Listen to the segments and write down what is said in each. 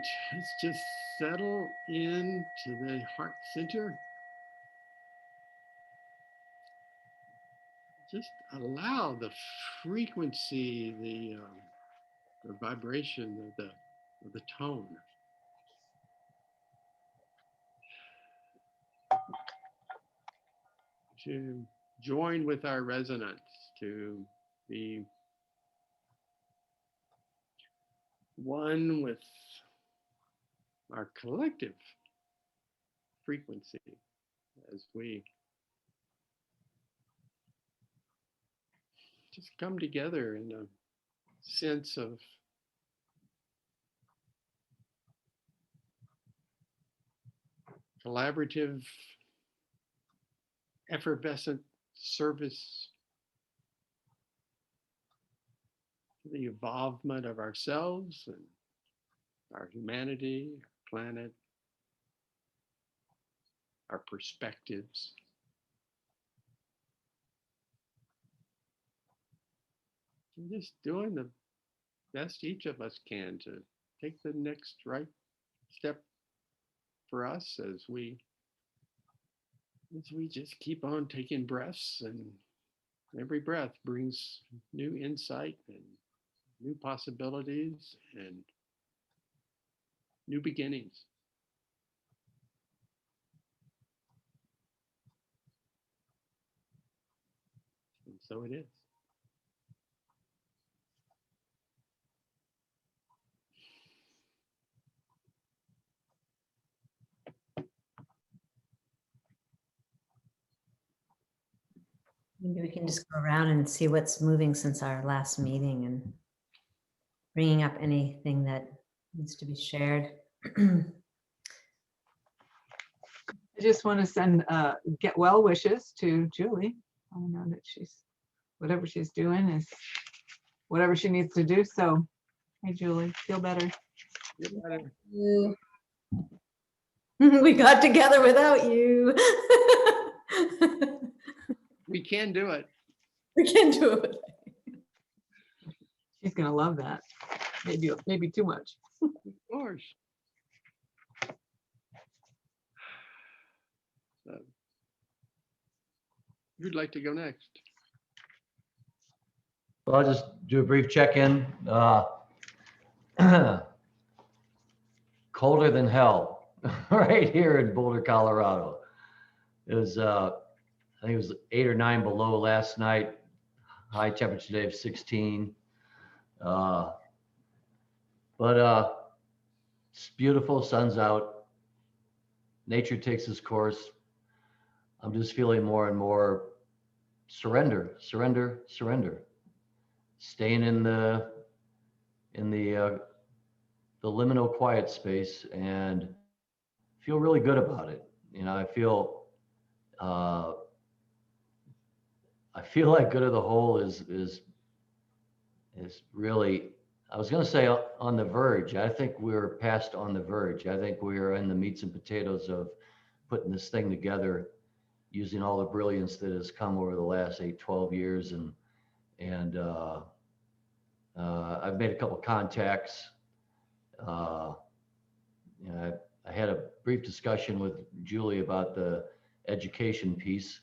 right, let's just settle into the heart center. Just allow the frequency, the vibration of the tone to join with our resonance, to be one with our collective frequency as we just come together in a sense of collaborative, effervescent service to the evolvement of ourselves and our humanity, our planet, our perspectives. And just doing the best each of us can to take the next right step for us as we just keep on taking breaths, and every breath brings new insight and new possibilities and new beginnings. And so it is. Maybe we can just go around and see what's moving since our last meeting and bringing up anything that needs to be shared. I just want to send get well wishes to Julie. I know that whatever she's doing is whatever she needs to do. So, hey, Julie, feel better. Feel better. We got together without you. We can do it. We can do it. She's gonna love that. Maybe too much. Of course. So, who'd like to go next? Well, I'll just do a brief check-in. Colder than hell right here in Boulder, Colorado. It was, I think it was 8 or 9 below last night. High temperature today of 16. But it's beautiful, sun's out. Nature takes its course. I'm just feeling more and more surrender. Staying in the liminal quiet space and feel really good about it. You know, I feel like good of the whole is really, I was going to say on the verge. I think we're past on the verge. I think we're in the meats and potatoes of putting this thing together, using all the brilliance that has come over the last 8-12 years. And I've made a couple of contacts. You know, I had a brief discussion with Julie about the education piece.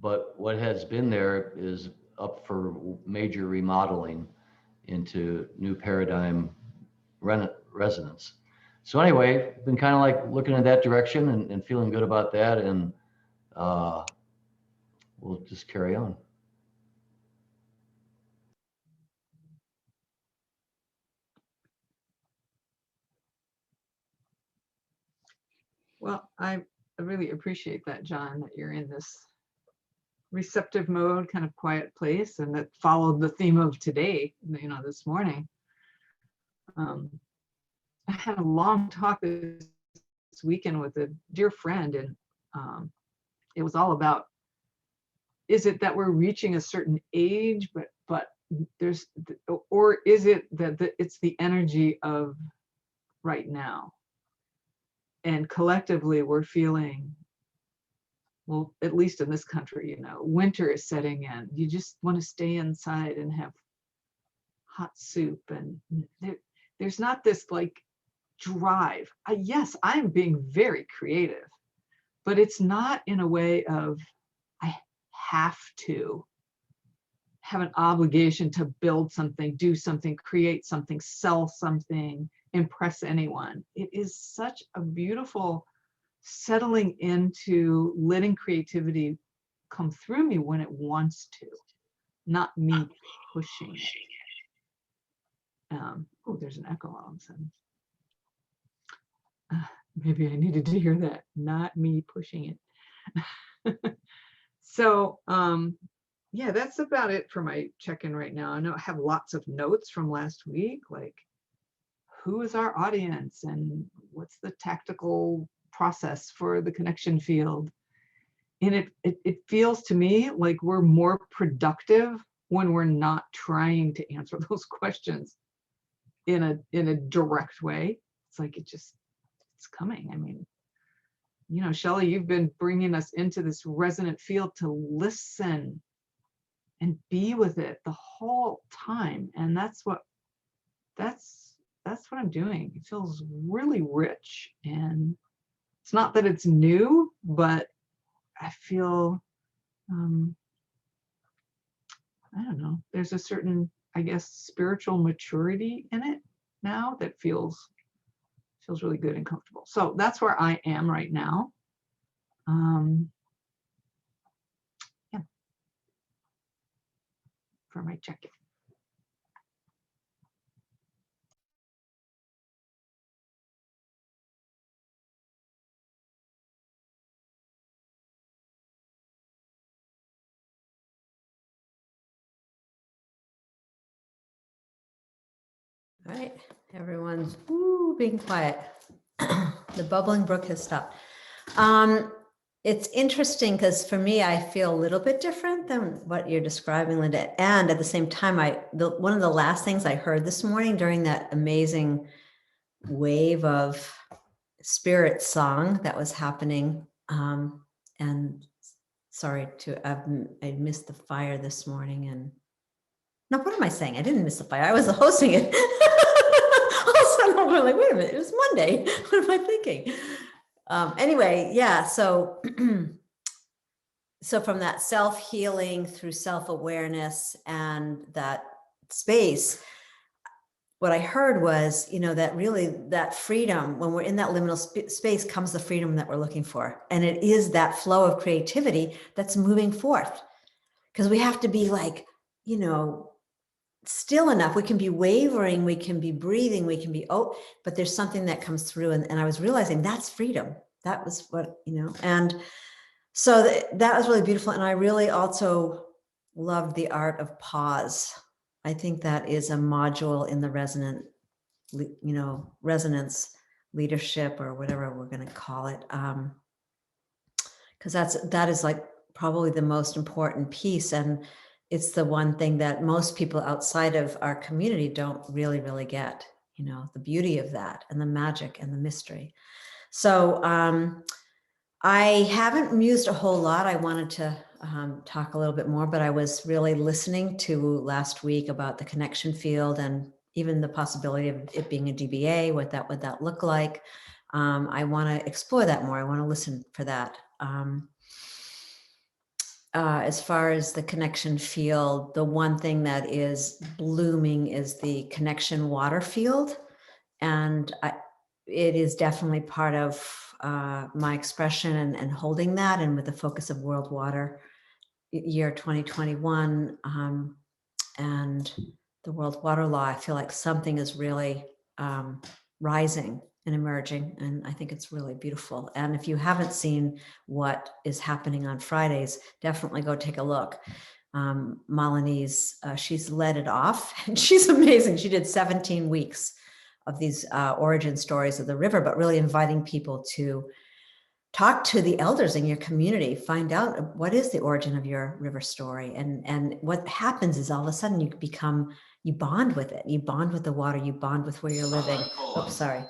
But what has been there is up for major remodeling into new paradigm resonance. So anyway, been kind of like looking in that direction and feeling good about that. And we'll just carry on. Well, I really appreciate that, John, that you're in this receptive mode, kind of quiet place, and that followed the theme of today, you know, this morning. I had a long talk this weekend with a dear friend, and it was all about, is it that we're reaching a certain age, but there's, or is it that it's the energy of right now? And collectively we're feeling, well, at least in this country, you know, winter is setting in. You just want to stay inside and have hot soup, and there's not this like drive. Yes, I'm being very creative, but it's not in a way of I have to have an obligation to build something, do something, create something, sell something, impress anyone. It is such a beautiful settling into letting creativity come through me when it wants to, not me pushing it. Oh, there's an echo all of a sudden. Maybe I needed to hear that. Not me pushing it. So, yeah, that's about it for my check-in right now. I know I have lots of notes from last week, like who is our audience and what's the tactical process for the connection field. And it feels to me like we're more productive when we're not trying to answer those questions in a direct way. It's like it's coming. I mean, you know, Shelley, you've been bringing us into this resonant field to listen and be with it the whole time, and that's what I'm doing. It feels really rich, and it's not that it's new, but I feel I don't know, there's a certain, I guess, spiritual maturity in it now that feels really good and comfortable. So that's where I am right now. Yeah, for my check-in. All right, everyone's being quiet. The bubbling brook has stopped. It's interesting because for me, I feel a little bit different than what you're describing, Linda. And at the same time, one of the last things I heard this morning during that amazing wave of spirit song that was happening, and sorry I missed the fire this morning. And no, what am I saying? I didn't miss the fire. I was hosting it. All of a sudden, I'm like, wait a minute, it was Monday. What am I thinking? Anyway, yeah. So, so from that self-healing through self-awareness and that space, what I heard was, you know, that really that freedom, when we're in that liminal space comes the freedom that we're looking for. And it is that flow of creativity that's moving forth. Because we have to be like, you know, still enough. We can be wavering, we can be breathing, we can be, but there's something that comes through. And I was realizing that's freedom. That was what, you know, and so that was really beautiful. And I really also loved the art of pause. I think that is a module in the resonance leadership, or whatever we're going to call it. Because that is like probably the most important piece. And it's the one thing that most people outside of our community don't really get, you know, the beauty of that and the magic and the mystery. So I haven't mused a whole lot. I wanted to talk a little bit more, but I was really listening to last week about the connection field and even the possibility of it being a DBA, what that would that look like. I want to explore that more. I want to listen for that. As far as the connection field, the one thing that is blooming is the connection water field. And it is definitely part of my expression and holding that, and with the focus of World Water Year 2021 and the World Water Law, I feel like something is really rising and emerging, and I think it's really beautiful. And if you haven't seen what is happening on Fridays, definitely go take a look. Malinese, she's led it off, and she's amazing. She did 17 weeks of these origin stories of the river, but really inviting people to talk to the elders in your community, find out what is the origin of your river story. And what happens is all of a sudden you bond with it. You bond with the water, you bond with where you're living. Oh, sorry.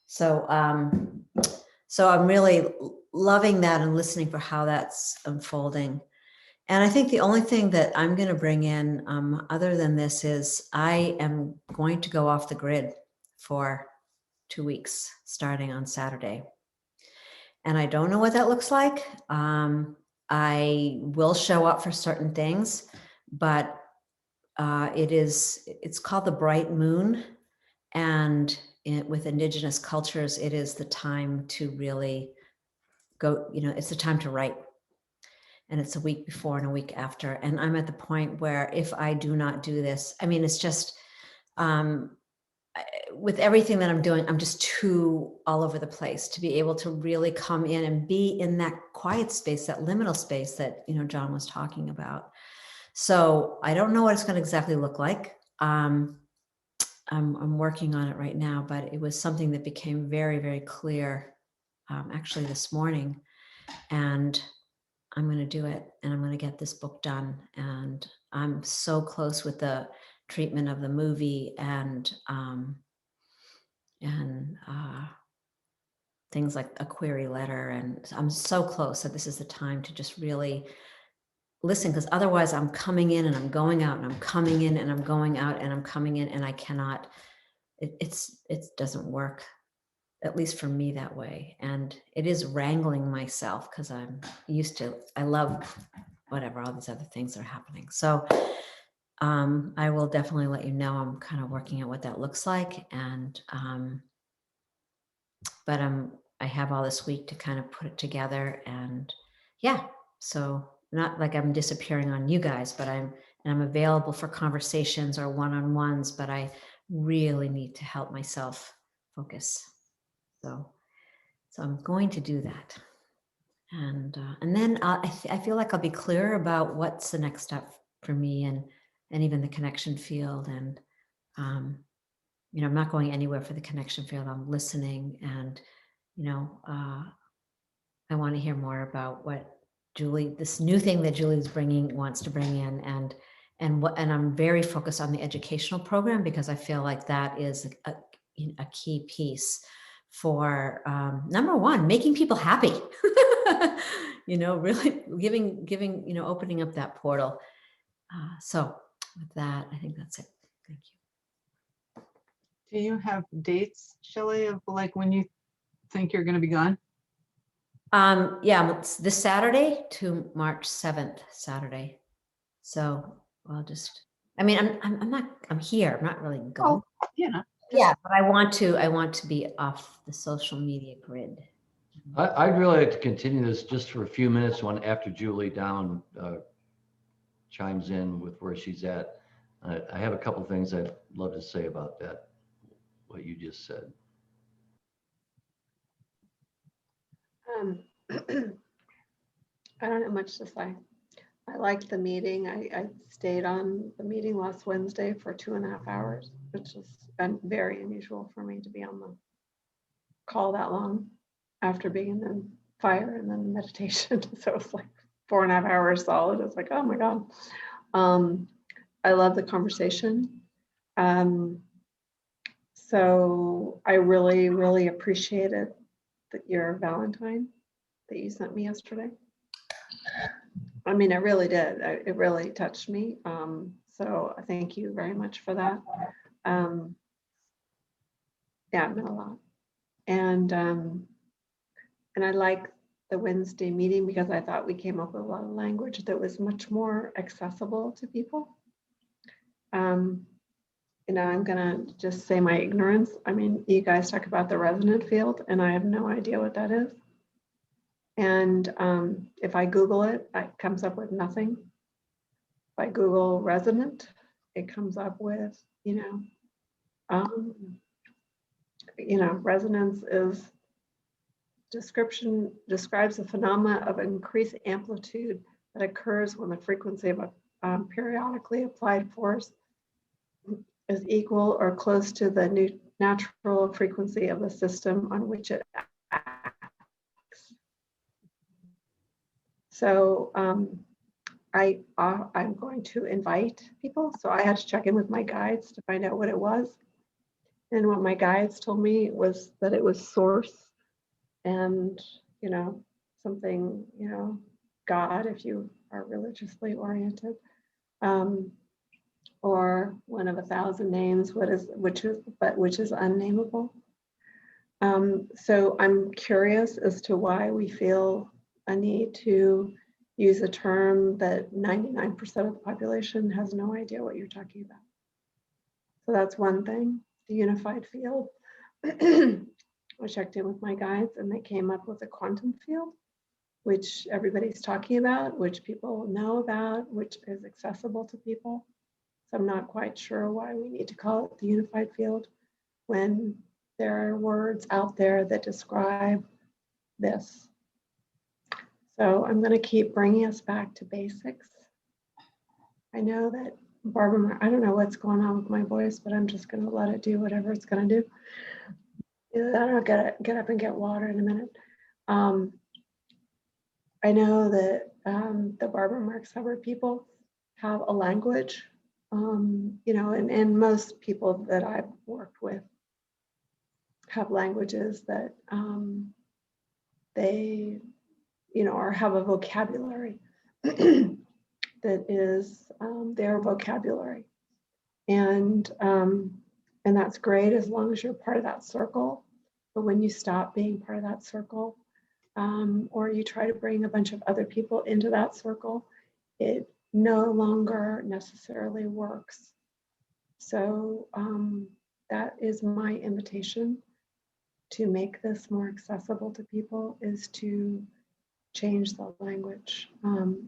So, so I'm really loving that and listening for how that's unfolding. And I think the only thing that I'm going to bring in, other than this, is I am going to go off the grid for 2 weeks, starting on Saturday. And I don't know what that looks like. I will show up for certain things, but it's called the Bright Moon. And with Indigenous cultures, it is the time to really go, it's the time to write. And it's a week before and a week after. And I'm at the point where if I do not do this, I mean, it's just, with everything that I'm doing, I'm just too all over the place to be able to really come in and be in that quiet space, that liminal space that, John was talking about. So I don't know what it's going to exactly look like. I'm working on it right now, but it was something that became very, very clear, actually this morning. And I'm going to do it, and I'm going to get this book done. And I'm so close with the treatment of the movie and things like a query letter. And I'm so close that this is the time to just really listen, because otherwise I'm coming in and I'm going out, and I'm coming in and I'm going out, and I'm coming in, and I cannot, it doesn't work, at least for me, that way. And it is wrangling myself because I love whatever, all these other things are happening. So I will definitely let you know. I'm kind of working out what that looks like. And, but I have all this week to kind of put it together. And yeah, so not like I'm disappearing on you guys, but I'm available for conversations or one-on-ones, but I really need to help myself focus. So I'm going to do that. And then I feel like I'll be clearer about what's the next step for me, and even the connection field. And, I'm not going anywhere for the connection field. I'm listening, and, I want to hear more about what this new thing that Julie's wants to bring in, and I'm very focused on the educational program, because I feel like that is a key piece for, number one, making people happy, really giving, opening up that portal. So with that, I think that's it. Thank you. Do you have dates, Shelley, of like when you think you're going to be gone? Yeah, it's this Saturday to March 7th, Saturday. So I'm here. I'm not really going. Oh, yeah. Yeah, but I want to be off the social media grid. I'd really like to continue this just for a few minutes after Julie Down chimes in with where she's at. I have a couple things I'd love to say about that, what you just said. I don't have much to say. I liked the meeting. I stayed on the meeting last Wednesday for 2.5 hours, which is very unusual for me to be on the call that long after being in the fire and then meditation. So it's like 4.5 hours solid. It's like, oh my God. I love the conversation. So I really, really appreciated your Valentine that you sent me yesterday. I mean, I really did. It really touched me. So thank you very much for that. Yeah, it meant a lot. And I like the Wednesday meeting because I thought we came up with a lot of language that was much more accessible to people. I'm gonna just say my ignorance. I mean, you guys talk about the resonant field, and I have no idea what that is. And if I Google it, it comes up with nothing. If I Google resonant, it comes up with, resonance is describes the phenomena of increased amplitude that occurs when the frequency of a periodically applied force is equal or close to the natural frequency of the system on which it acts. So I'm going to invite people. So I had to check in with my guides to find out what it was. And what my guides told me was that it was source and, something, God, if you are religiously oriented. Or one of 1,000 names, which is unnameable. So I'm curious as to why we feel a need to use a term that 99% of the population has no idea what you're talking about. So that's one thing, the unified field. I checked in with my guides and they came up with a quantum field, which everybody's talking about, which people know about, which is accessible to people. So I'm not quite sure why we need to call it the unified field when there are words out there that describe this. So I'm going to keep bringing us back to basics. I know that Barbara, I don't know what's going on with my voice, but I'm just going to let it do whatever it's going to do. I'll get up and get water in a minute. I know that the Barbara Marx Hubbard people have a language, you know, and most people that I've worked with have languages that they, you know, or have a vocabulary that is their vocabulary. And that's great as long as you're part of that circle. But when you stop being part of that circle, or you try to bring a bunch of other people into that circle, it no longer necessarily works. So that is my invitation to make this more accessible to people, is to change the language,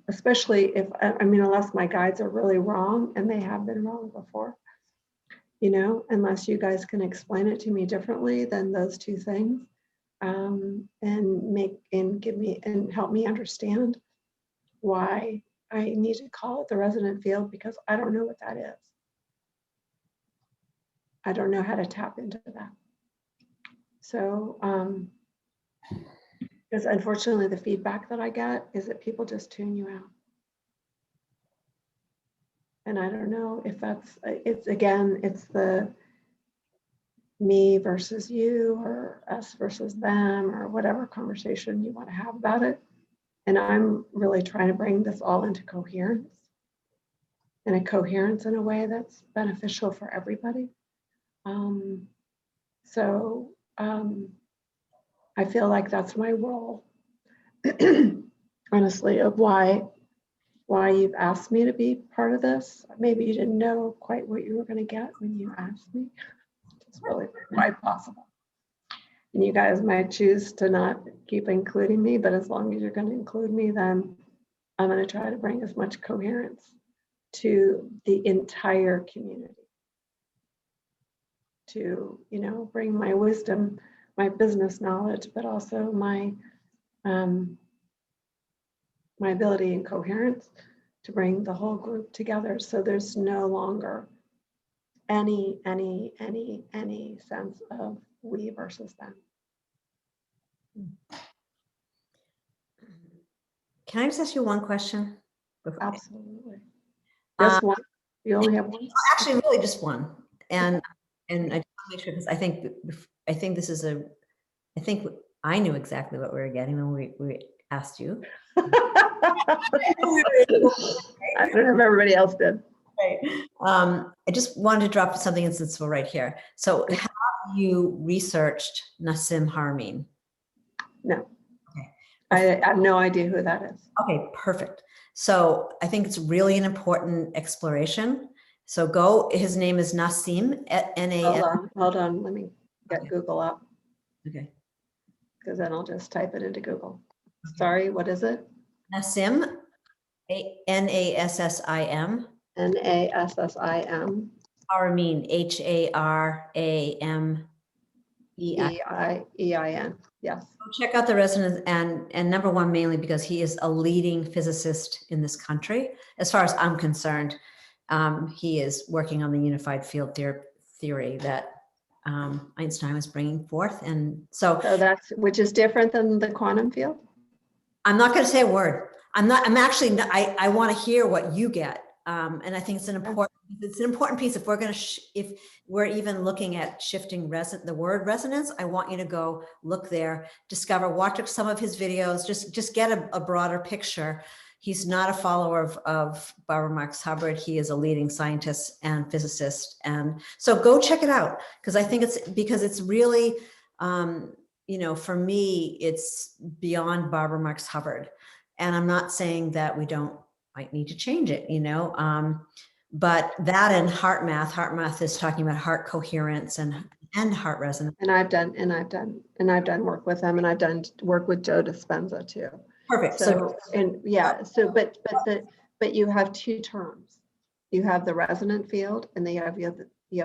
especially if, I mean, unless my guides are really wrong, and they have been wrong before, you know, unless you guys can explain it to me differently than those two things, and give me and help me understand why I need to call it the resonant field, because I don't know what that is. I don't know how to tap into that. So, because unfortunately the feedback that I get is that people just tune you out. And I don't know if that's, it's again, it's the me versus you, or us versus them, or whatever conversation you want to have about it. And I'm really trying to bring this all into coherence, and a coherence in a way that's beneficial for everybody. I feel like that's my role, honestly, of why you've asked me to be part of this. Maybe you didn't know quite what you were going to get when you asked me. It's really quite possible. And you guys might choose to not keep including me, but as long as you're going to include me, then I'm going to try to bring as much coherence to the entire community. To, you know, bring my wisdom, my business knowledge, but also my my ability and coherence to bring the whole group together. So there's no longer any sense of we versus them. Can I just ask you one question? Absolutely. Just one? You only have one? Actually, really just one. And I just want to make sure, because I think this is I think I knew exactly what we were getting when we asked you. I don't know if everybody else did. I just wanted to drop something insensible right here. So have you researched Nassim Haramein? No. Okay. I have no idea who that is. Okay, perfect. So I think it's really an important exploration. So his name is Nassim, N-A-S. Hold on, let me get Google up. Okay. Because then I'll just type it into Google. Sorry, what is it? Nassim, N-A-S-S-I-M. N-A-S-S-I-M. Haramein, H-A-R-A-M-E-I-N. E-I-N, yes. Check out the resonance, and number one, mainly because he is a leading physicist in this country. As far as I'm concerned, he is working on the unified field theory that Einstein was bringing forth. And so which is different than the quantum field? I'm not going to say a word. I want to hear what you get. And I think it's an important piece. If we're going to, if we're even looking at shifting the word resonance, I want you to go look there, watch some of his videos, just get a broader picture. He's not a follower of Barbara Marx Hubbard. He is a leading scientist and physicist. And so go check it out, because I think it's really, for me, it's beyond Barbara Marx Hubbard. And I'm not saying that we might need to change it, but that and HeartMath is talking about heart coherence and heart resonance. And I've done work with them, and I've done work with Joe Dispenza too. Perfect. So, but you have two terms. You have the resonant field, and then you have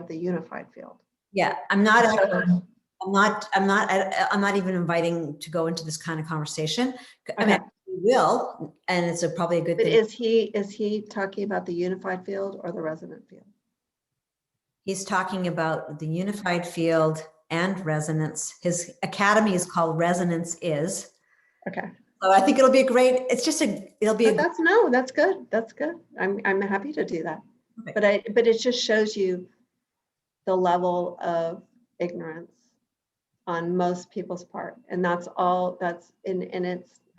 the unified field. Yeah, I'm not even inviting to go into this kind of conversation. I mean, we will, and it's probably a good But thing. is he talking about the unified field or the resonant field? He's talking about the unified field and resonance. His academy is called Resonance Is. Okay. So I think it'll be that's good. That's good. I'm happy to do that. Okay. But it just shows you the level of ignorance on most people's part. And that's all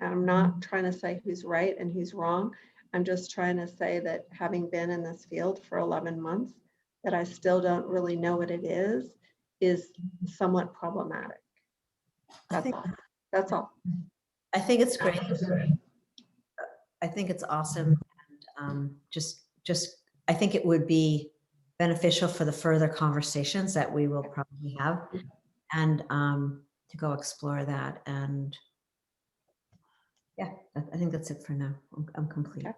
I'm not trying to say who's right and who's wrong. I'm just trying to say that having been in this field for 11 months, that I still don't really know what it is somewhat problematic. That's all. I think it's great. I think it's awesome. And I think it would be beneficial for the further conversations that we will probably have, and to go explore that. And yeah, I think that's it for now. I'm complete. Okay.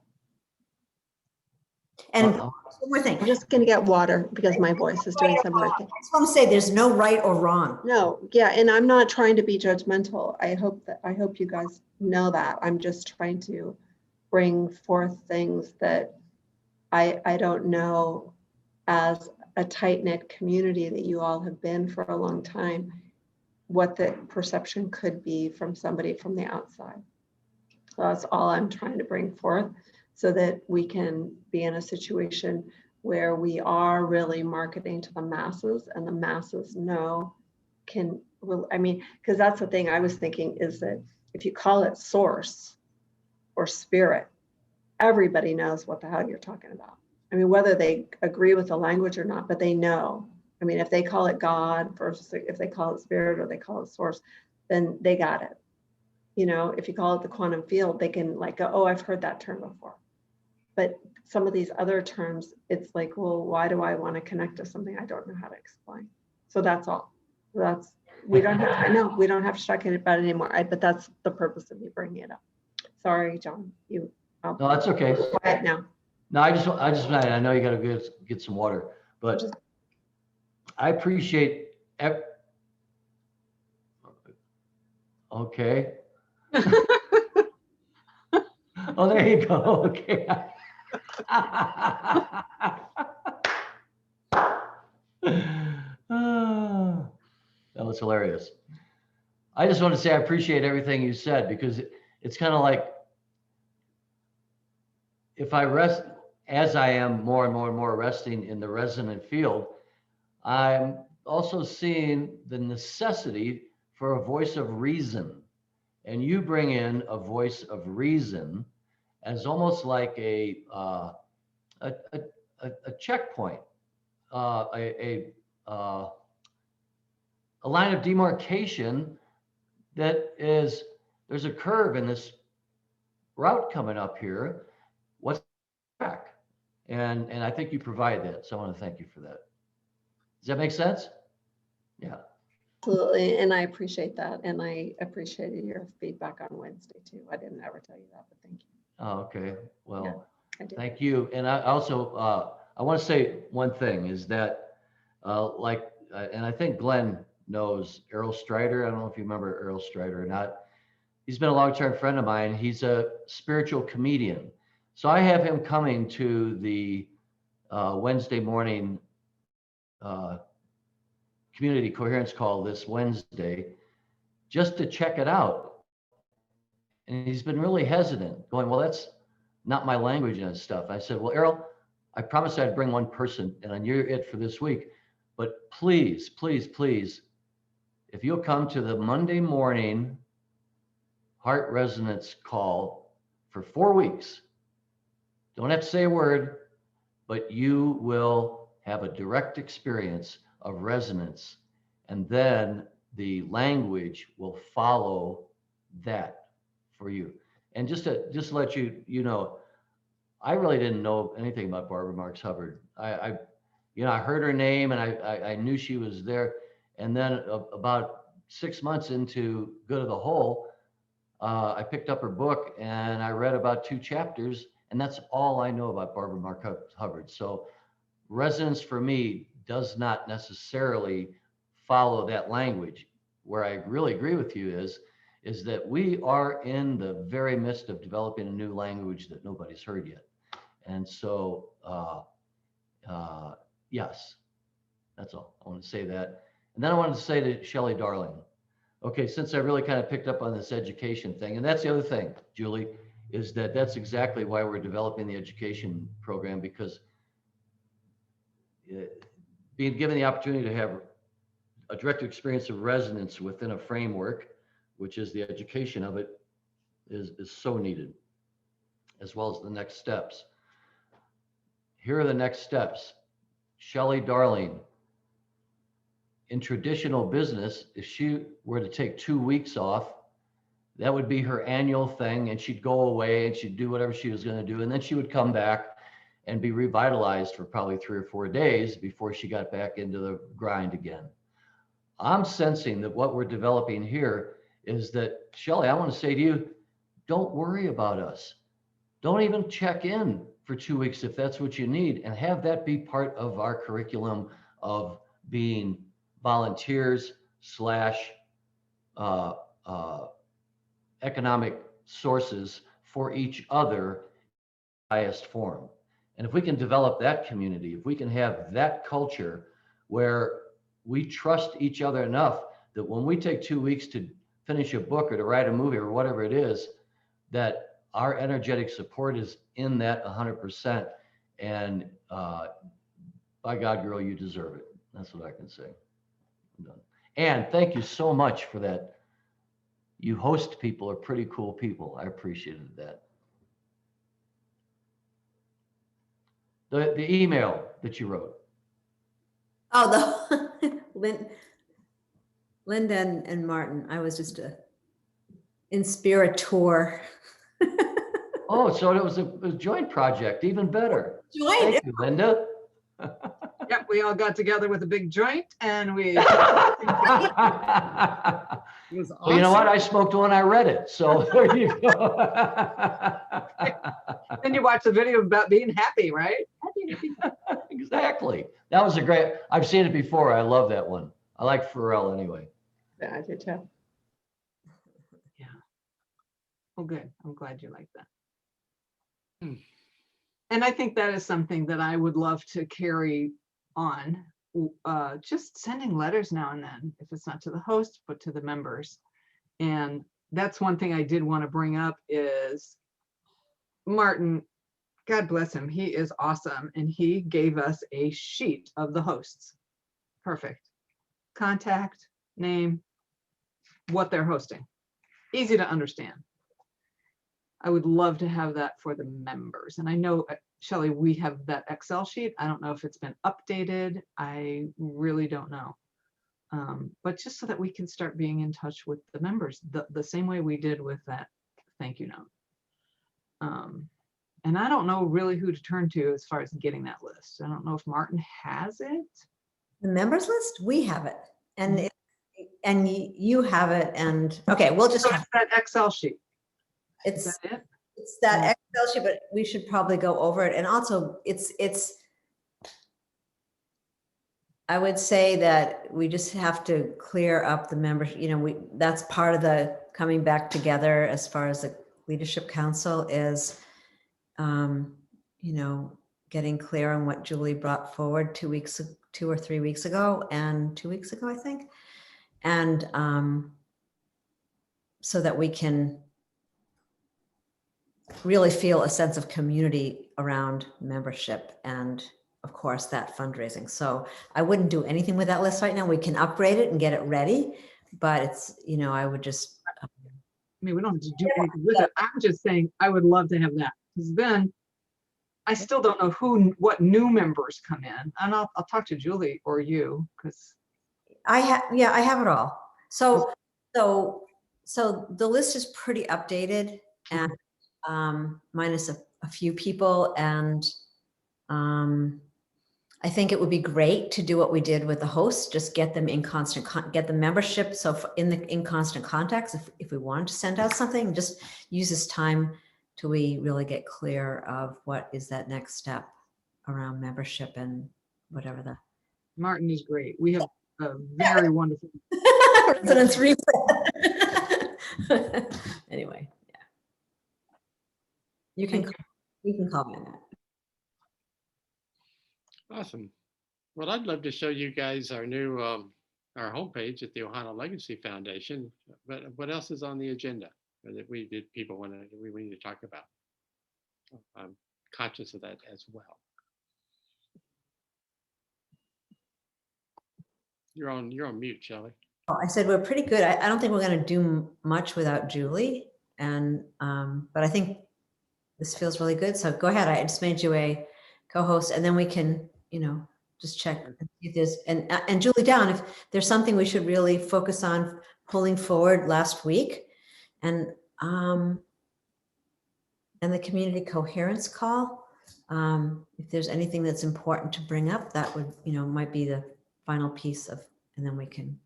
And one more thing. I'm just going to get water because my voice is doing some work. I just want to say there's no right or wrong. No, yeah, and I'm not trying to be judgmental. I hope you guys know that. I'm just trying to bring forth things that I don't know, as a tight-knit community that you all have been for a long time, what the perception could be from somebody from the outside. So that's all I'm trying to bring forth, so that we can be in a situation where we are really marketing to the masses, and the masses because that's the thing I was thinking, is that if you call it source or spirit, everybody knows what the hell you're talking about. I mean, whether they agree with the language or not, but they know. I mean, if they call it God versus if they call it spirit or they call it source, then they got it. If you call it the quantum field, they can go, oh, I've heard that term before. But some of these other terms, it's like, well, why do I want to connect to something I don't know how to explain? So that's all. We don't have to talk about it anymore. But that's the purpose of me bringing it up. Sorry, John. No, that's okay. Quiet now. No, I know you got to get some water, but I appreciate. Okay. Oh, there you go. Okay. That was hilarious. I just want to say I appreciate everything you said, because it's kind of like, if I rest, as I am more and more and more resting in the resonant field, I'm also seeing the necessity for a voice of reason. And you bring in a voice of reason as almost like a checkpoint, a line of demarcation that is, there's a curve in this route coming up here. What's track? And I think you provide that. So I want to thank you for that. Does that make sense? Yeah. Absolutely, and I appreciate that, and I appreciated your feedback on Wednesday too. I didn't ever tell you that, but thank you. Oh, okay. Well, I did. thank you. And I also, I want to say one thing is that, and I think Glenn knows Errol Strider. I don't know if you remember Errol Strider or not. He's been a long-term friend of mine. He's a spiritual comedian. So I have him coming to the Wednesday morning community coherence call this Wednesday, just to check it out. And he's been really hesitant, going, well, that's not my language and stuff. I said, well, Errol, I promised I'd bring one person, and you're it for this week. But please, please, please, if you'll come to the Monday morning heart resonance call for 4 weeks. Don't have to say a word, but you will have a direct experience of resonance, and then the language will follow that for you. And just to let you know, I really didn't know anything about Barbara Marx Hubbard. I heard her name and I knew she was there. And then about 6 months into Good of the Whole, I picked up her book and I read about 2 chapters, and that's all I know about Barbara Marx Hubbard. So resonance for me does not necessarily follow that language. Where I really agree with you is that we are in the very midst of developing a new language that nobody's heard yet. And so, yes, that's all. I want to say that. And then I wanted to say to Shelley Darling, okay, since I really kind of picked up on this education thing, and that's the other thing, Julie, is that's exactly why we're developing the education program, because being given the opportunity to have a direct experience of resonance within a framework, which is the education of it, is so needed, as well as the next steps. Here are the next steps. Shelley Darling, in traditional business, if she were to take 2 weeks off, that would be her annual thing, and she'd go away and she'd do whatever she was going to do, and then she would come back and be revitalized for probably 3 or 4 days before she got back into the grind again. I'm sensing that what we're developing here is that, Shelley, I want to say to you, don't worry about us. Don't even check in for 2 weeks if that's what you need, and have that be part of our curriculum of being volunteers / economic sources for each other, highest form. And if we can develop that community, if we can have that culture where we trust each other enough that when we take 2 weeks to finish a book or to write a movie or whatever it is, that our energetic support is in that 100%. And by God, girl, you deserve it. That's what I can say. I'm done. And thank you so much for that. You host people are pretty cool people. I appreciated that. The email that you wrote. Oh, Linda and Martin. I was just a inspirator. Oh, so it was a joint project, even better. Joint. Thank you, Linda. Yep, we all got together with a big joint and we. So It was you know what? awesome. I smoked one, I read it. So there you go. Then you watch the video about being happy, right? Happy. Exactly. That was a great, I've seen it before. I love that one. I like Pharrell anyway. Yeah, I do too. Yeah. Oh, good. I'm glad you like that. And I think that is something that I would love to carry on. Just sending letters now and then, if it's not to the host, but to the members. And that's one thing I did want to bring up is Martin, God bless him, he is awesome. And he gave us a sheet of the hosts. Perfect. Contact, name, what they're hosting. Easy to understand. I would love to have that for the members. And I know, Shelley, we have that Excel sheet. I don't know if it's been updated. I really don't know. But just so that we can start being in touch with the members the same way we did with that thank you note. And I don't know really who to turn to as far as getting that list. I don't know if Martin has it. The members list, we have it, and you have it, and okay, we'll just So have it's that Excel sheet. Is it's that it? it's that Excel sheet, but we should probably go over it, and also it's I would say that we just have to clear up the members, that's part of the coming back together as far as the leadership council is, getting clear on what Julie brought forward 2 or 3 weeks ago and 2 weeks ago, I think. And so that we can really feel a sense of community around membership and of course that fundraising. So I wouldn't do anything with that list right now. We can upgrade it and get it ready, but it's, I would just mean, we don't have to do anything with it. I'm just saying, I would love to have that, because then I still don't know what new members come in, and I'll talk to Julie or you, because I have it all. So the list is pretty updated and minus a few people, and I think it would be great to do what we did with the hosts, just get them in get the membership. So in constant contacts, if we wanted to send out something, just use this time till we really get clear of what is that next step around membership and whatever the Martin is great. We have a very wonderful. residence reset. Anyway, yeah. You can call me on that. Awesome. Well, I'd love to show you guys our new our homepage at the Ohana Legacy Foundation. But what else is on the agenda that we need to talk about? I'm conscious of that as well. You're on mute, Shelley. Oh, I said we're pretty good. I don't think we're going to do much without Julie, and but I think this feels really good. So go ahead. I just made you a co-host, and then we can, just check and see if there's and Julie down if there's something we should really focus on pulling forward last week, and the community coherence call. If there's anything that's important to bring up, that would might be the final piece of, and then we can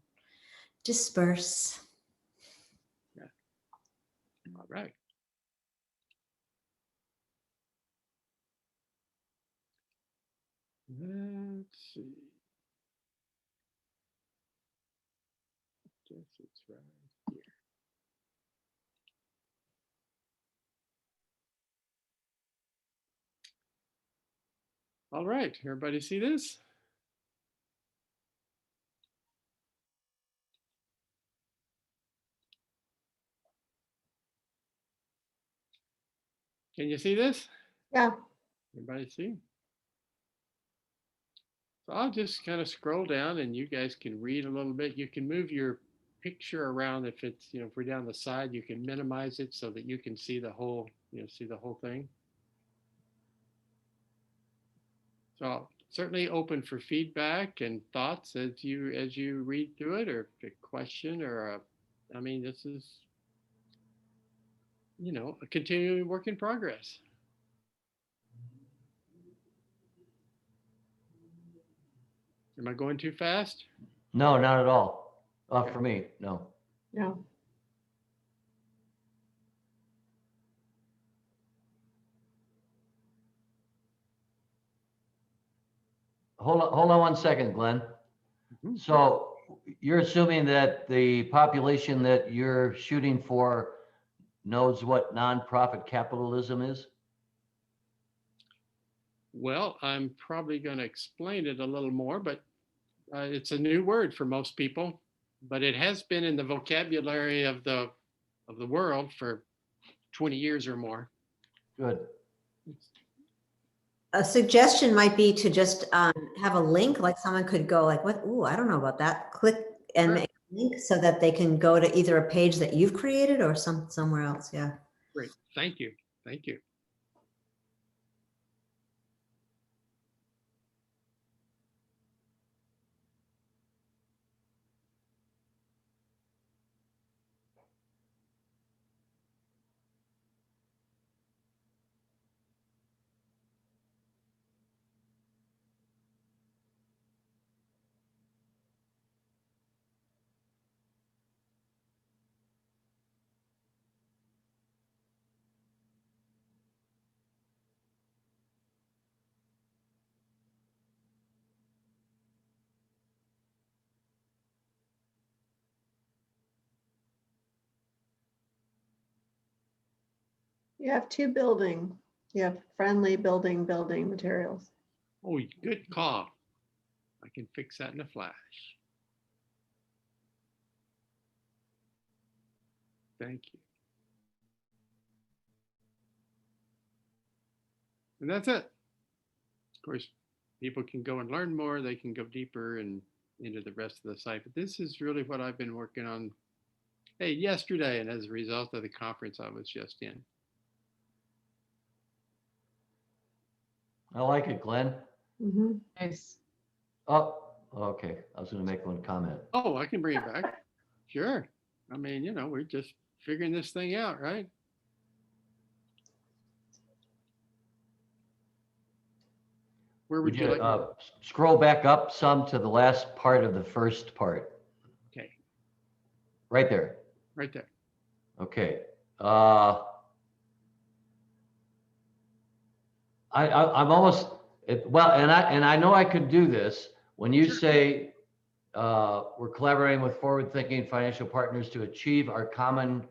disperse. Yeah. All right. Let's see. Guess it's right here. All right, everybody see this? Can you see this? Yeah. Everybody see? So I'll just kind of scroll down and you guys can read a little bit. You can move your picture around if it's, if we're down the side, you can minimize it so that you can see the whole, see the whole thing. So certainly open for feedback and thoughts as you read through it, or a question or this is, a continuing work in progress. Am I going too fast? No, not at all. For me, no. No. Hold on 1 second, Glenn. Mhm. So you're assuming that the population that you're shooting for knows what nonprofit capitalism is? Well, I'm probably going to explain it a little more, but it's a new word for most people, but it has been in the vocabulary of the world for 20 years or more. Good. A suggestion might be to just have a link, like someone could go like, what? Ooh, I don't know about that. Click and Sure. make a link so that they can go to either a page that you've created or somewhere else. Yeah. Great. Thank you. Thank you. You have two building. You have friendly building materials. Oh, good call. I can fix that in a flash. Thank you. And that's it. Of course, people can go and learn more. They can go deeper and into the rest of the site. But this is really what I've been working on Hey, yesterday, and as a result of the conference I was just in. I like it, Glenn. Mhm. Nice. Oh, okay. I was going to make one comment. Oh, I can bring it back. Sure. I mean, we're just figuring this thing out, right? Where would Would you you like? scroll back up some to the last part of the first part? Okay, Right there. right there. Okay. I'm almost well, and I know I could do this when you Sure. say we're collaborating with forward-thinking financial partners to achieve our common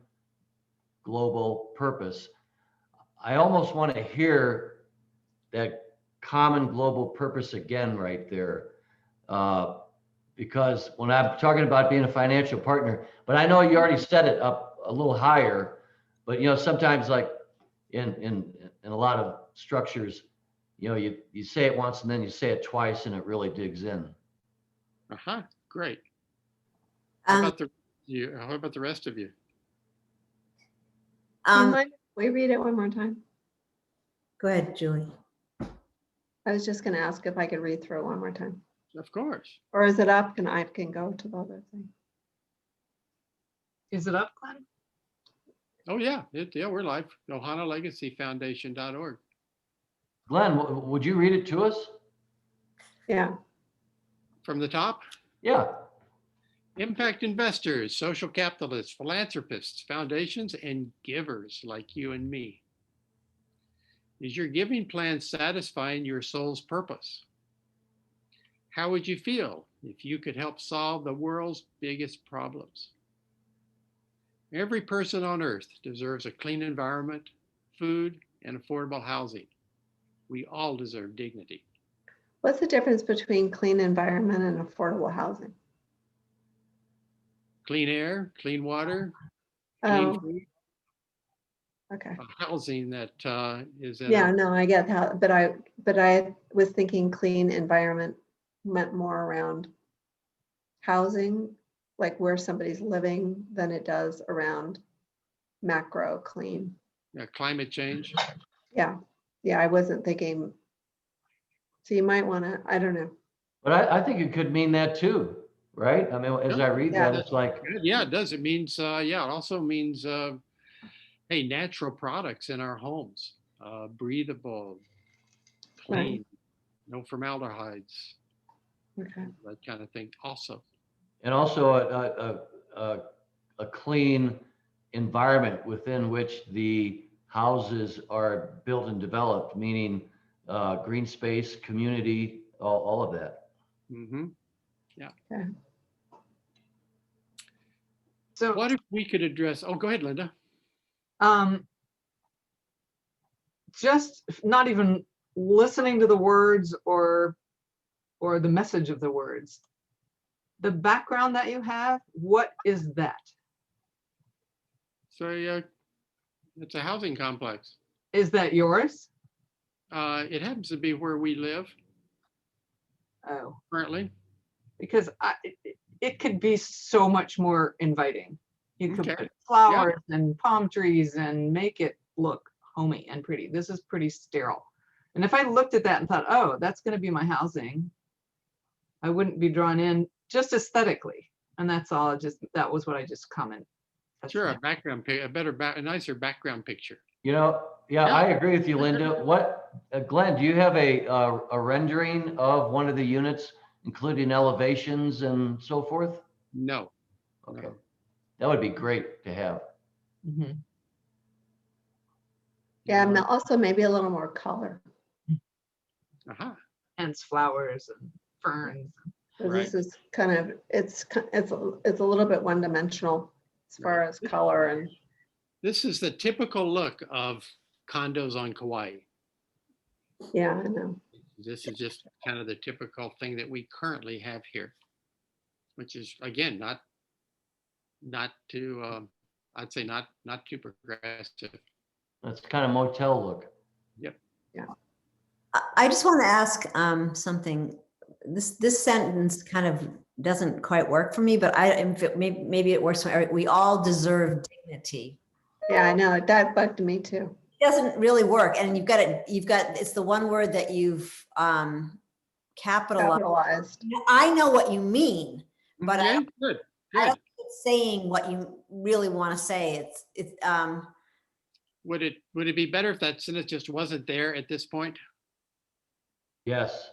global purpose. I almost want to hear that common global purpose again right there, because when I'm talking about being a financial partner, but I know you already set it up a little higher, but sometimes like in a lot of structures, you say it once and then you say it twice and it really digs in. Great. How Um, about how about the rest of you? Do you um, mind if we read it one more time? go ahead, Julie. I was just gonna ask if I could read through it one more time. Of course. Or is it up and I can go to the other thing? Is it up, Glenn? Oh yeah, we're live. OhanaLegacyFoundation.org. Glenn, would you read it to us? Yeah, From the top. Yeah. Impact investors, social capitalists, philanthropists, foundations, and givers like you and me. Is your giving plan satisfying your soul's purpose? How would you feel if you could help solve the world's biggest problems? Every person on earth deserves a clean environment, food, and affordable housing. We all deserve dignity. what's the difference between clean environment and affordable housing? Clean air, clean water, clean Oh, food, okay. housing that is in Yeah, no, I get that, but I was thinking clean environment meant more around housing, like where somebody's living, than it does around macro clean. climate change. Yeah, I wasn't thinking. So you might want to, I don't know. But I think it could mean that too, right? I mean, as I read Yeah. that, it's like, Yeah, it does. It means, it also means, hey, natural products in our homes, breathable, clean, no formaldehydes, Okay. that kind of thing also. and also a clean environment within which the houses are built and developed, meaning green space, community, all of that. Mm-hmm. Okay. So, What if we could address, oh, go ahead, Linda. just not even listening to the words or the message of the words, the background that you have, what is that? So it's a housing complex. Is that yours? It happens to be where we live Oh, currently. because it could be so much more inviting. You could Okay. put flowers and palm trees and make it look homey and pretty. This is pretty sterile. And if I looked at that and thought, oh, that's going to be my housing, I wouldn't be drawn in just aesthetically. And that's all. That was what I just commented. Sure, a background, a nicer background picture. Yeah, Yeah. I agree with you, Linda. Glenn, do you have a rendering of one of the units, including elevations and so forth? No. Okay, that would be great to have. Mhm. Yeah, and also maybe a little more color. Uh-huh. Hence flowers and ferns. 'Cause Right. this is kind of, it's a little bit one-dimensional as far Right. as color and, This is the typical look of condos on Kauai. yeah, I know. This is just kind of the typical thing that we currently have here, which is again not too I'd say not too progressive. That's kind of motel look. Yep. I just want to ask something. this sentence kind of doesn't quite work for me, but maybe it works for, we all deserve dignity. Yeah, I know, that bugged me too. It doesn't really work. And it's the one word that you've capitalized. Capitalized. I know what you mean, but I Yeah, don't good, I good. don't think it's saying what you really want to say. Would it be better if that sentence just wasn't there at this point? Yes.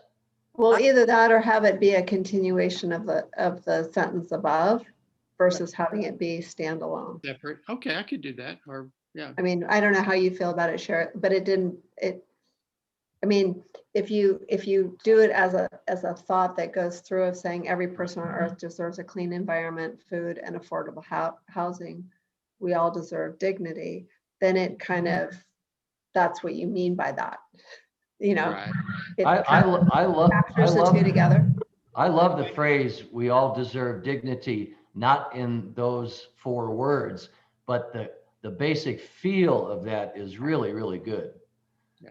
Well, either that or have it be a continuation of the sentence above versus having it be standalone. Separate? Okay, I could do that, or, yeah. I mean, I don't know how you feel about it, Sharon, but I mean, if you do it as a thought that goes through of saying every person on earth deserves a clean environment, food, and affordable housing, we all deserve dignity, then it kind of, that's what you mean by that, you know? Right. It I love, captures the two together. I love the phrase, we all deserve dignity, not in those 4 words, but the basic feel of that is really, really good.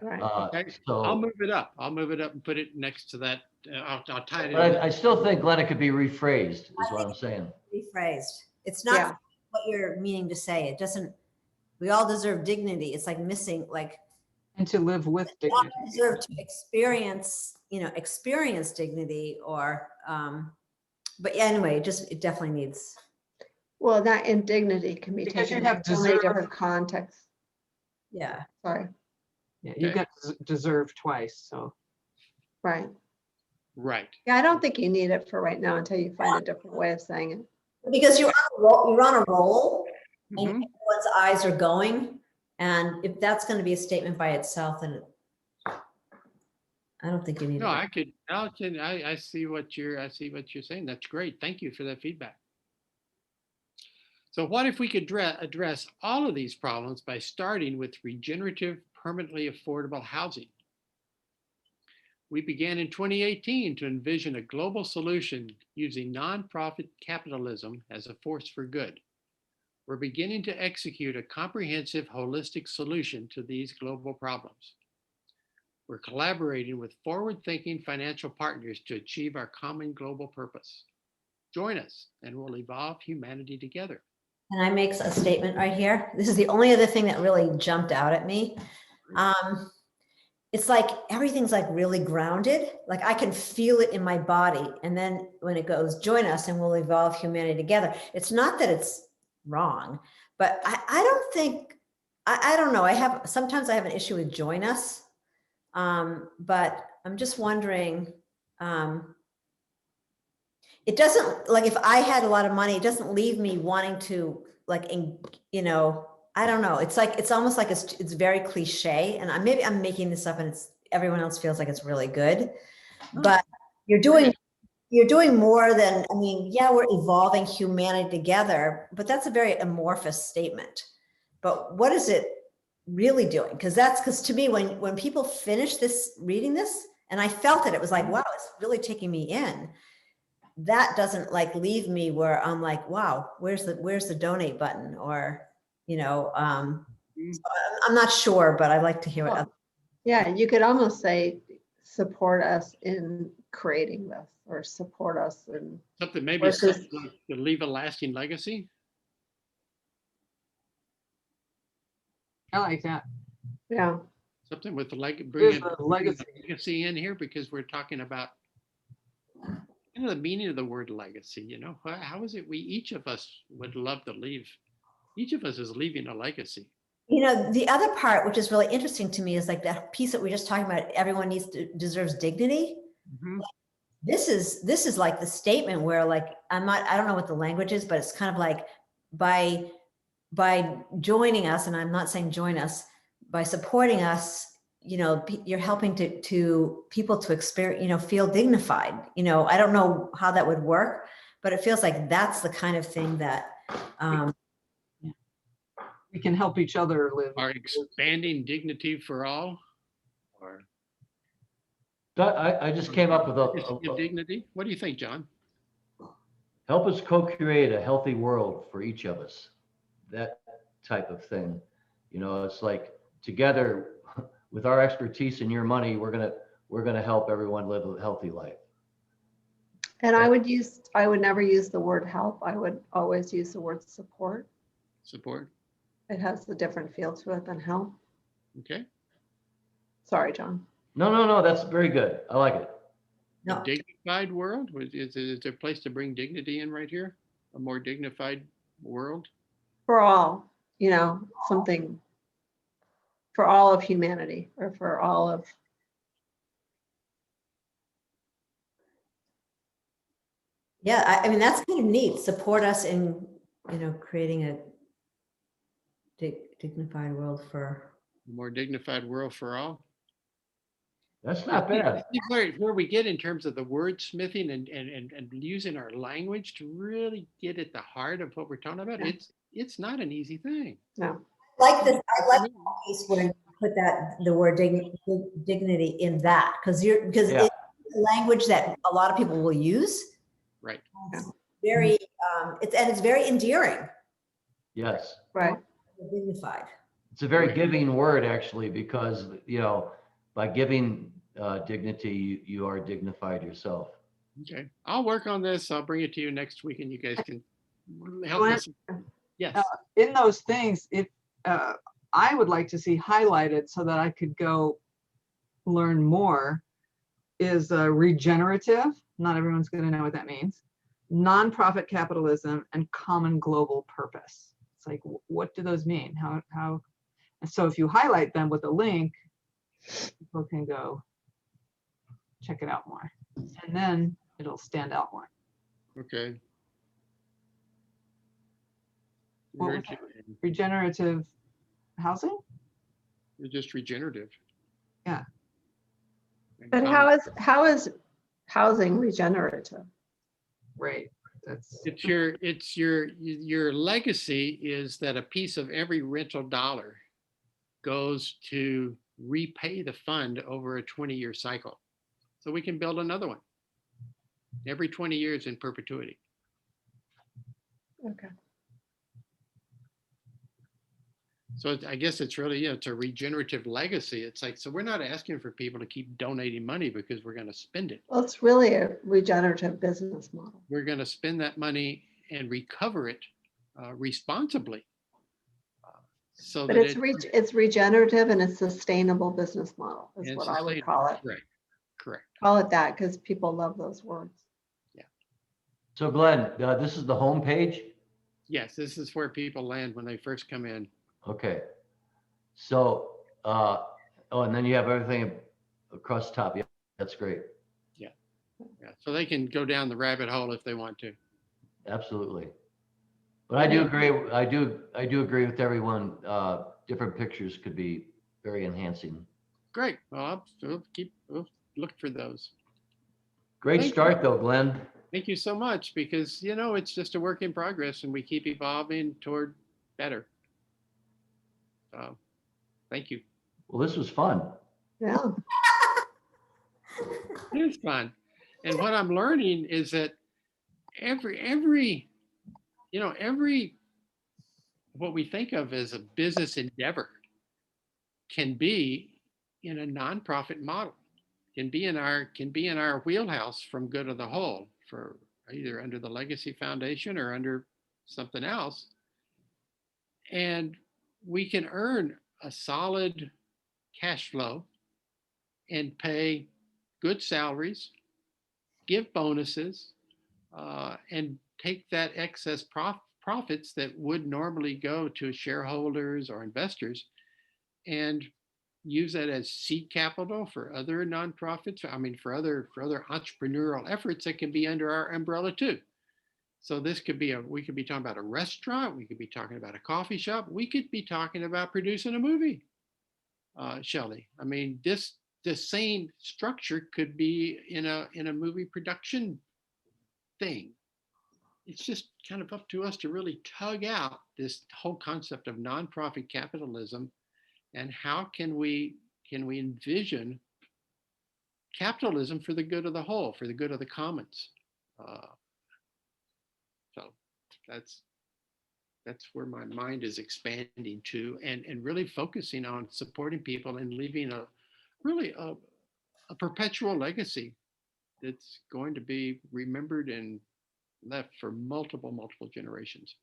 Right. Okay, I'll So, move it up. I'll move it up and put it next to that. I'll tie it but in. I still think, Glenn, it could be rephrased, is what I'm saying. rephrased. It's not Yeah. what you're meaning to say. It doesn't, we all deserve dignity. It's like missing, like, And to live with we all dignity. deserve to experience dignity or, but yeah, anyway, it definitely needs, Well, that indignity can be Because you taken have in so many deserve. different contexts. yeah. Sorry, Yeah, you Okay. got deserve twice, so. right. Right. Yeah, I don't think you need it for right now until you find a different way of saying it. Because you're on a roll and Mhm. everyone's eyes are going. And if that's going to be a statement by itself, then I don't think you need No, it. I see what you're saying. That's great. Thank you for that feedback. So what if we could address all of these problems by starting with regenerative, permanently affordable housing? We began in 2018 to envision a global solution using nonprofit capitalism as a force for good. We're beginning to execute a comprehensive, holistic solution to these global problems. We're collaborating with forward-thinking financial partners to achieve our common global purpose. Join us and we'll evolve humanity together. Can I make a statement right here? This is the only other thing that really jumped out at me. It's like everything's like really grounded. Like I can feel it in my body. And then when it goes, join us and we'll evolve humanity together. It's not that it's wrong, but I don't think, I don't know. Sometimes I have an issue with join us. But I'm just wondering, it doesn't, like if I had a lot of money, it doesn't leave me wanting to I don't know. It's like, it's almost like it's very cliche, and maybe I'm making this up and everyone else feels like it's really good, but you're doing more than, I mean, yeah, we're evolving humanity together, but that's a very amorphous statement. But what is it really doing? Because to me, when people finish reading this, and I felt it was like, wow, it's really taking me in. That doesn't like leave me where I'm like, wow, where's the donate button? Or, so I'm not sure, but I'd like to hear what. Yeah, you could almost say, support us in creating this, or support us in. Something maybe Versus- something to leave a lasting legacy. I like that. Yeah, Something with bringing the legacy. legacy in here, because we're talking about the meaning of the word legacy. How is it each of us would love to leave? Each of us is leaving a legacy. The other part, which is really interesting to me, is like that piece that we were just talking about. Everyone deserves dignity. Mhm. This is like the statement where, like, I don't know what the language is, but it's kind of like by joining us, and I'm not saying join us, by supporting us, you're helping to people to experience, feel dignified. I don't know how that would work, but it feels like that's the kind of thing that, We can help each other live. Are expanding dignity for all, or I just came up with dignity? What do you think, John? help us co-create a healthy world for each of us. That type of thing. It's like together with our expertise and your money, we're gonna help everyone live a healthy life. And I would never use the word help. I would always use the word support. Support. It has a different feel to it than help. Okay. Sorry, John. No, that's very good. I like it. A No, dignified world? Is there a place to bring dignity in right here? A more dignified world? For all, something for all of humanity or for all of, yeah, I mean, that's kind of neat. Support us in, creating a dignified world for, A more dignified world for all? That's not bad. See where we get in terms of the wordsmithing and using our language to really get at the heart of what we're talking about. Yeah. It's not an easy thing. no. like this, I like the case where you put the word dignity in that, because Yeah. it's a language that a lot of people will use. Right. It's very, it's very endearing, Yes. Right. dignified. It's a very Right. giving word, actually, because, by giving dignity, you are dignified yourself. Okay. I'll work on this. I'll bring it to you next week and you guys can help Glenn? us. Yes. In those things, if I would like to see highlighted so that I could go learn more, is regenerative. Not everyone's going to know what that means. Nonprofit capitalism and common global purpose. It's like, what do those mean? How? And so if you highlight them with a link, people can go check it out more, and then it'll stand out more. Okay. What was that? Regenerative housing? You're just regenerative. Yeah. And But how is housing regenerative? Right. That's it's your legacy is that a piece of every rental dollar goes to repay the fund over a 20-year cycle. So we can build another one every 20 years in perpetuity. Okay. So I guess it's really, it's a regenerative legacy. It's like, so we're not asking for people to keep donating money because we're going to spend it. Well, it's really a regenerative business model. We're going to spend that money and recover it responsibly. So But that it's regenerative and a sustainable business model is and what I would sustainable. call it. Right. Correct. Call it that because people love those words. So Glenn, this is the home page. Yes, this is where people land when they first come in. Okay. So, and then you have everything across the top. Yeah, that's great. Yeah. So they can go down the rabbit hole if they want to. Absolutely. But I do agree. I do agree with everyone. Different pictures could be very enhancing. Great. Well, we'll look for those. Great Thank start you. though, Glenn. Thank you so much because, it's just a work in progress and we keep evolving toward better. So thank you. Well, this was fun. Yeah. It's fun. And what I'm learning is that every what we think of as a business endeavor can be in a nonprofit model, can be in our wheelhouse from good of the whole for either under the Legacy Foundation or under something else. And we can earn a solid cash flow and pay good salaries, give bonuses, and take that excess profits that would normally go to shareholders or investors and use that as seed capital for other nonprofits. I mean, for other entrepreneurial efforts that can be under our umbrella too. So this could be we could be talking about a restaurant. We could be talking about a coffee shop. We could be talking about producing a movie, Shelley. I mean, the same structure could be in a movie production thing. It's just kind of up to us to really tug out this whole concept of nonprofit capitalism and how can we envision capitalism for the good of the whole, for the good of the commons. So that's where my mind is expanding to and really focusing on supporting people and leaving a perpetual legacy it's going to be remembered and left for multiple generations.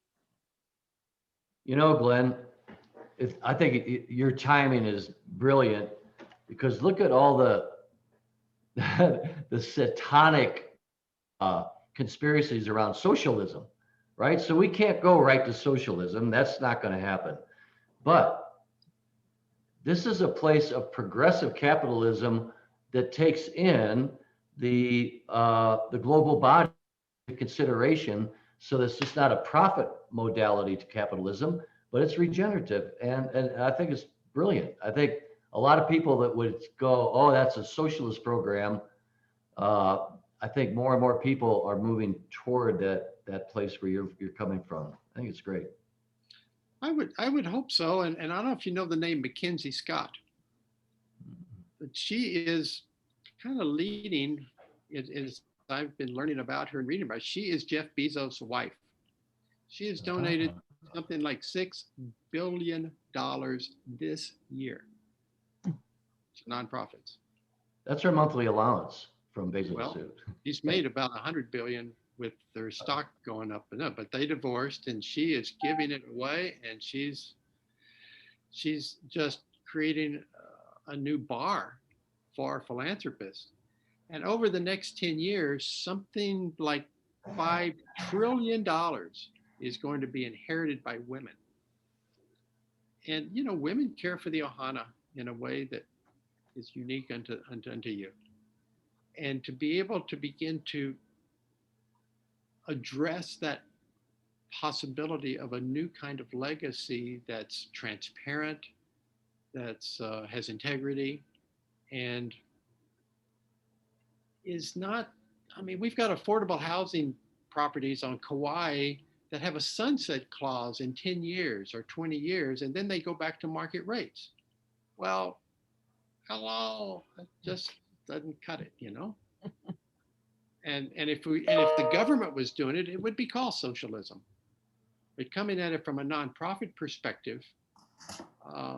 You know, Glenn, I think your timing is brilliant, because look at all the the satanic conspiracies around socialism, right? So we can't go right to socialism. That's not going to happen. But this is a place of progressive capitalism that takes in the global body into consideration. So that's just not a profit modality to capitalism, but it's regenerative, and I think it's brilliant. I think a lot of people that would go, "Oh, that's a socialist program," I think more and more people are moving toward that place where you're coming from. I think it's great. I would hope so. And I don't know if you know the name Mackenzie Scott, but she is kind of leading it is I've been learning about her and reading about. She is Jeff Bezos' wife. She has donated something like $6 billion this year to nonprofits. That's her monthly allowance from Bezos. Well, she's made about 100 billion with their stock going up and up, but they divorced and she is giving it away, and she's just creating a new bar for philanthropists. And over the next 10 years, something like $5 trillion is going to be inherited by women. And, you know, women care for the Ohana in a way that is unique unto you. And to be able to begin to address that possibility of a new kind of legacy that's transparent, that's has integrity, and is not, I mean, we've got affordable housing properties on Kauai that have a sunset clause in 10 years or 20 years, and then they go back to market rates. Well, hello, that just doesn't cut it, you know? And if the government was doing it, it would be called socialism. But coming at it from a nonprofit perspective,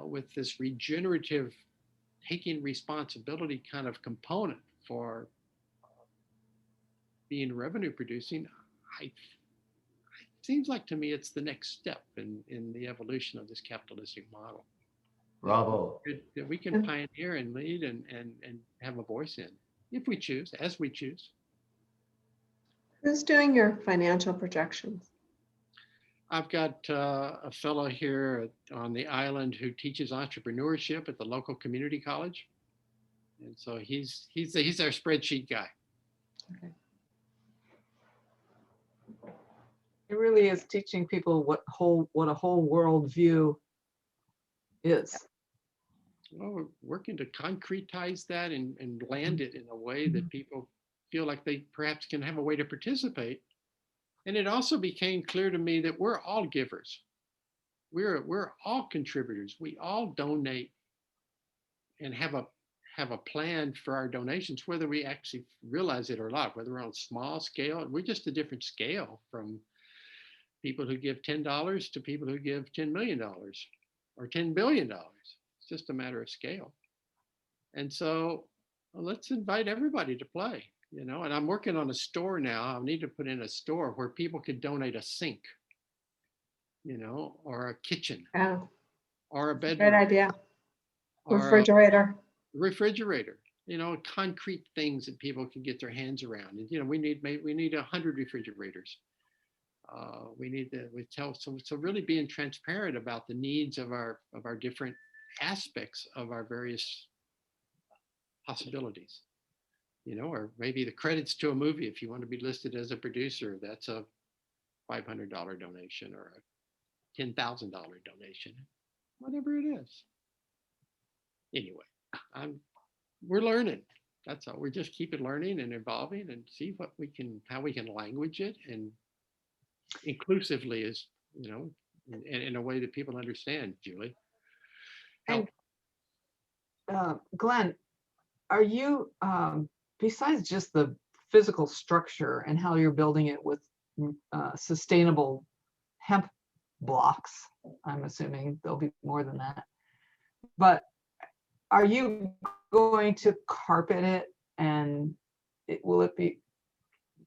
with this regenerative, taking responsibility kind of component for being revenue producing, it seems like to me it's the next step in the evolution of this capitalistic model. Bravo. That we can pioneer and lead and have a voice in, if we choose, as we choose. Who's doing your financial projections? I've got a fellow here on the island who teaches entrepreneurship at the local community college, and so he's our spreadsheet guy. Okay. It really is teaching people what a whole world view is. Well, we're working to concretize that and land it in a way that people feel like they perhaps can have a way to participate. And it also became clear to me that we're all givers. We're all contributors. We all donate and have a plan for our donations, whether we actually realize it or not, whether we're on small scale. We're just a different scale from people who give $10 to people who give $10 million or $10 billion. It's just a matter of scale. And so let's invite everybody to play, you know, and I'm working on a store now. I need to put in a store where people could donate a sink, you know, or a kitchen, Oh, or a great bedroom, idea. or Refrigerator. a refrigerator, you know, concrete things that people can get their hands around. And, you know, we need 100 refrigerators. So really being transparent about the needs of our different aspects of our various possibilities, you know, or maybe the credits to a movie. If you want to be listed as a producer, that's a $500 donation or a $10,000 donation, whatever it is. Anyway, we're learning. That's all. We're just keeping learning and evolving and see how we can language it and inclusively, as you know, in a way that people understand. Julie. And Glenn, are you, besides just the physical structure and how you're building it with sustainable hemp blocks, I'm assuming there'll be more than that, but are you going to carpet it and will it be,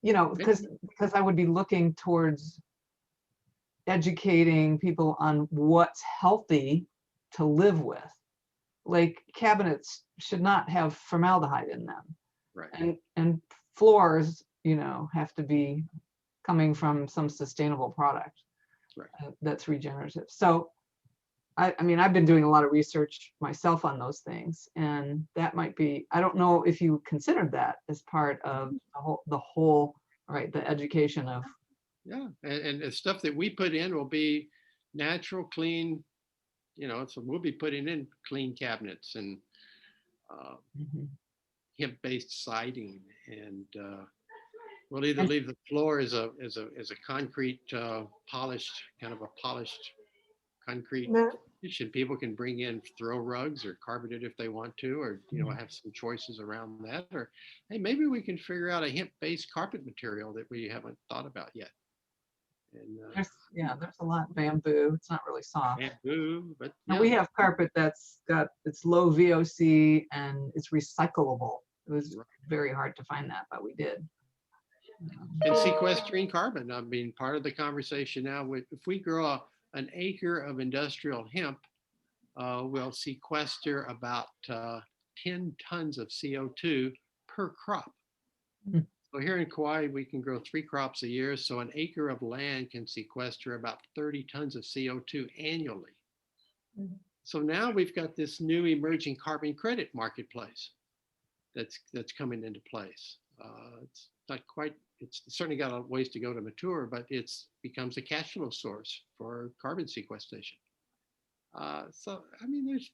because I would be looking towards educating people on what's healthy to live with. Like cabinets should not have formaldehyde in them. Right. And floors, have to be coming from some sustainable product. Right. That's regenerative. So I mean, I've been doing a lot of research myself on those things, and that might be, I don't know if you considered that as part of the whole, right, the education of. Yeah, and the stuff that we put in will be natural, clean, so we'll be putting in clean cabinets and Mhm. hemp-based siding, and we'll either And- leave the floor as a concrete polished, kind of a polished concrete Matt, finish, and people can bring in throw rugs or carpeted if they want to, or have some choices around that, or hey, maybe we can figure out a hemp-based carpet material that we haven't thought about yet. And There's a lot bamboo. It's not really soft. bamboo, but And yeah, we have carpet it's low VOC and it's recyclable. It was Right. very hard to find that, but we did. and sequestering carbon. I mean, part of the conversation now, if we grow an acre of industrial hemp, we'll sequester about 10 tons of CO2 per crop. Hmm. So here in Kauai, we can grow 3 crops a year. So an acre of land can sequester about 30 tons of CO2 annually. Mm. So now we've got this new emerging carbon credit marketplace that's coming into place. It's not quite, it's certainly got a ways to go to mature, but it's becomes a cash flow source for carbon sequestration. So, I mean, there's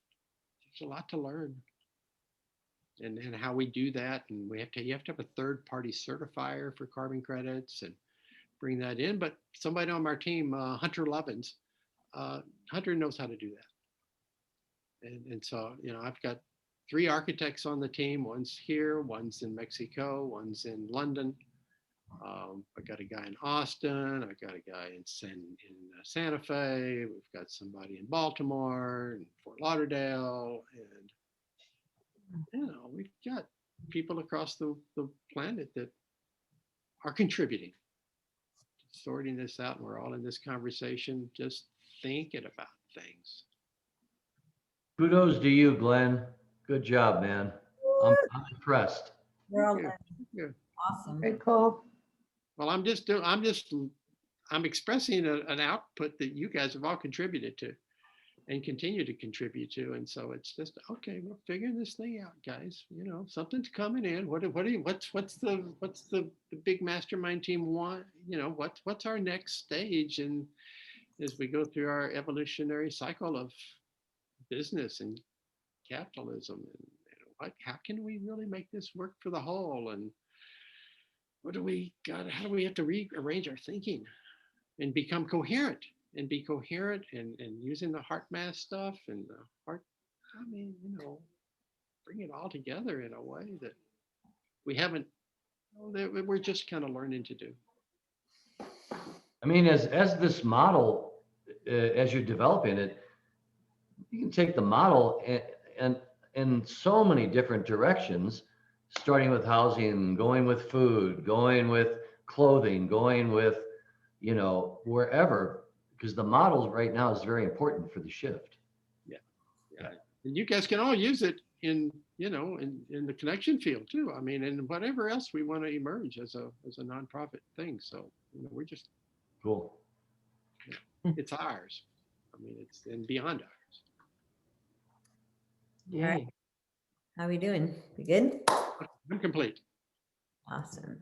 a lot to learn, and how we do that. And you have to have a third party certifier for carbon credits and bring that in. But somebody on our team, Hunter Lovins, Hunter knows how to do that. And so, I've got 3 architects on the team. One's here, one's in Mexico, one's in London. I've got a guy in Austin. I've got a guy in Santa Fe. We've got somebody in Baltimore and Fort Lauderdale, and we've got people across the planet that are contributing, sorting this out, and we're all in this conversation, just thinking about things. Kudos to you, Glenn. Good job, man. I'm impressed. We're all Thank you. awesome. very cool. Well, I'm expressing an output that you guys have all contributed to and continue to contribute to. And so it's just, okay, we're figuring this thing out, guys. Something's coming in. What's the big mastermind team want? What's our next stage? And as we go through our evolutionary cycle of business and capitalism, and how can we really make this work for the whole? And how do we have to rearrange our thinking and become coherent and be coherent and using the heart math stuff and the heart, bring it all together in a way that we haven't, that we're just kind of learning to do. I mean, as this model, as you're developing it, you can take the model and in so many different directions, starting with housing, going with food, going with clothing, going with, wherever, because the model right now is very important for the shift. Yeah. And you guys can all use it in the connection field too. I mean, and whatever else we want to emerge as a nonprofit thing. So, we're just, Cool. it's ours. I mean, it's and beyond ours. Yay. How we doing? We good? I'm complete. Awesome.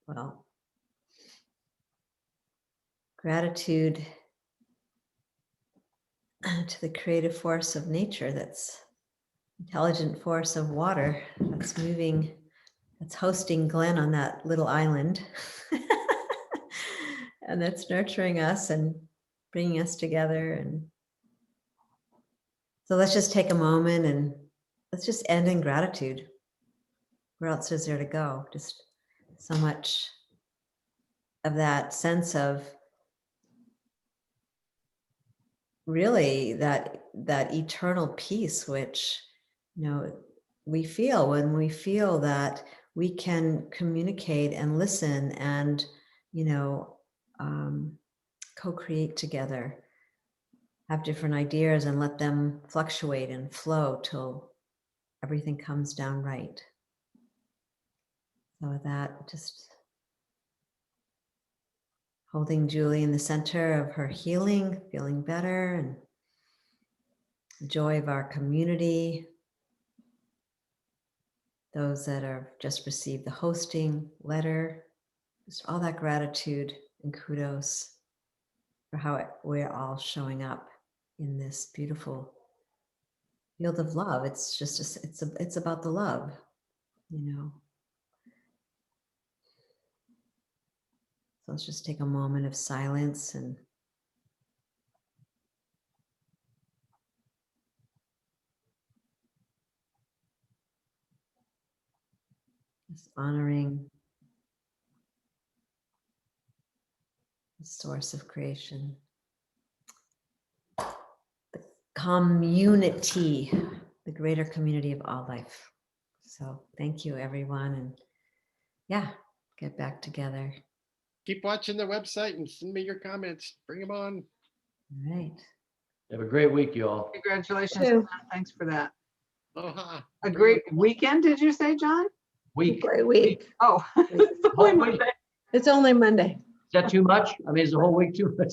Well, gratitude to the creative force of nature, that's intelligent force of water that's moving, that's hosting Glenn on that little island. And that's nurturing us and bringing us together. And so let's just take a moment and let's just end in gratitude. Where else is there to go? Just so much of that sense of really that eternal peace, which, we feel when we feel that we can communicate and listen and, you know, co-create together, have different ideas and let them fluctuate and flow till everything comes down right. So with that, just holding Julie in the center of her healing, feeling better, and the joy of our community. Those that have just received the hosting letter, just all that gratitude and kudos for how we're all showing up in this beautiful field of love. It's just, it's about the love, you know. So let's just take a moment of silence and just honoring the source of creation, the community, the greater community of all life. So thank you, everyone. And yeah, get back together. Keep watching the website and send me your comments. Bring them on. All right. Have a great week, y'all. Congratulations. Too. John. Thanks for that. Aloha. A great weekend, did you say, John? Week. Great week. Oh. it's Whole only week. Monday. It's only Monday. Is that too much? I mean, is the whole week too much?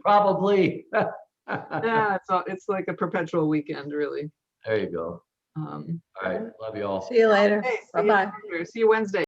Probably. Yeah, it's like a perpetual weekend, really. There you go. Um, All right. Love you all. See you later. hey, see you Bye-bye. later. See you Wednesday.